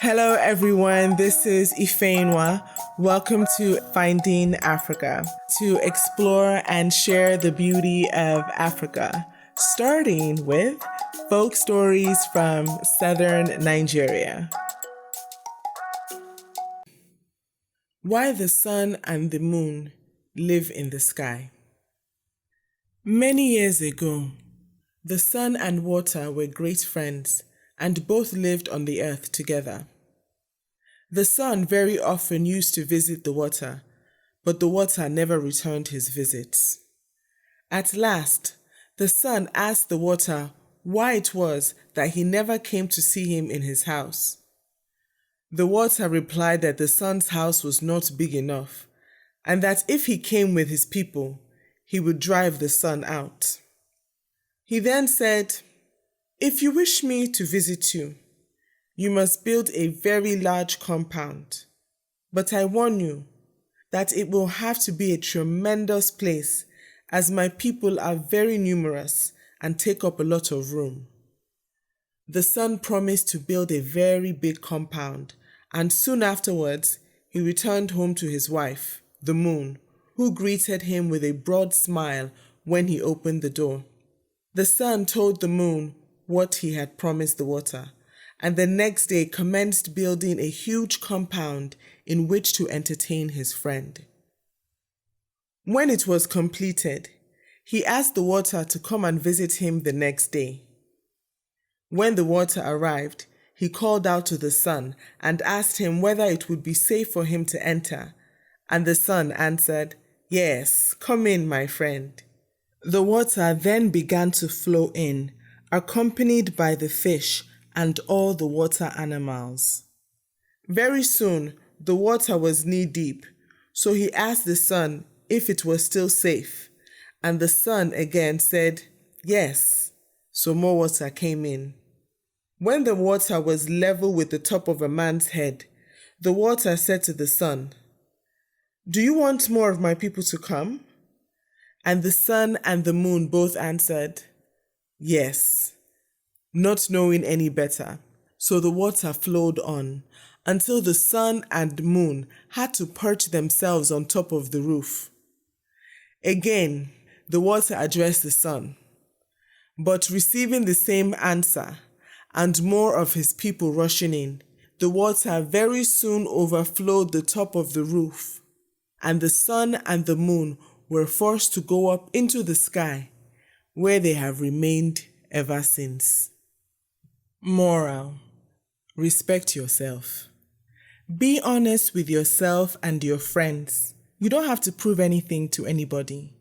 Hello everyone, this is Ifeyinwa. Welcome to Finding Africa, to explore and share the beauty of Africa, starting with folk stories from southern Nigeria. Why the sun and the moon live in the sky. Many years ago, the sun and water were great friends and both lived on the earth together. The sun very often used to visit the water, but the water never returned his visits. At last, the sun asked the water why it was that he never came to see him in his house. The water replied that the sun's house was not big enough, and that if he came with his people, he would drive the sun out. He then said, "If you wish me to visit you, you must build a very large compound. But I warn you that it will have to be a tremendous place, as my people are very numerous and take up a lot of room." The sun promised to build a very big compound, and soon afterwards, he returned home to his wife, the moon, who greeted him with a broad smile when he opened the door. The sun told the moon what he had promised the water, and the next day commenced building a huge compound in which to entertain his friend. When it was completed, he asked the water to come and visit him the next day. When the water arrived, he called out to the sun and asked him whether it would be safe for him to enter, and the sun answered, "Yes, come in, my friend." The water then began to flow in, accompanied by the fish and all the water animals. Very soon, the water was knee-deep, so he asked the sun if it was still safe, and the sun again said, "Yes," so more water came in. When the water was level with the top of a man's head, the water said to the sun, "Do you want more of my people to come?" And the sun and the moon both answered, "Yes," not knowing any better. So the water flowed on until the sun and moon had to perch themselves on top of the roof. Again, the water addressed the sun, but receiving the same answer and more of his people rushing in, the water very soon overflowed the top of the roof, and the sun and the moon were forced to go up into the sky, where they have remained ever since. Moral: respect yourself. Be honest with yourself and your friends. You don't have to prove anything to anybody.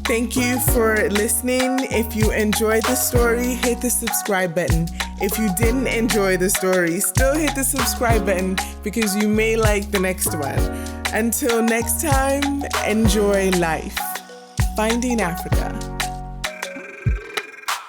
Thank you for listening. If you enjoyed the story, hit the subscribe button. If you didn't enjoy the story, still hit the subscribe button because you may like the next one. Until next time, enjoy life. Finding Africa.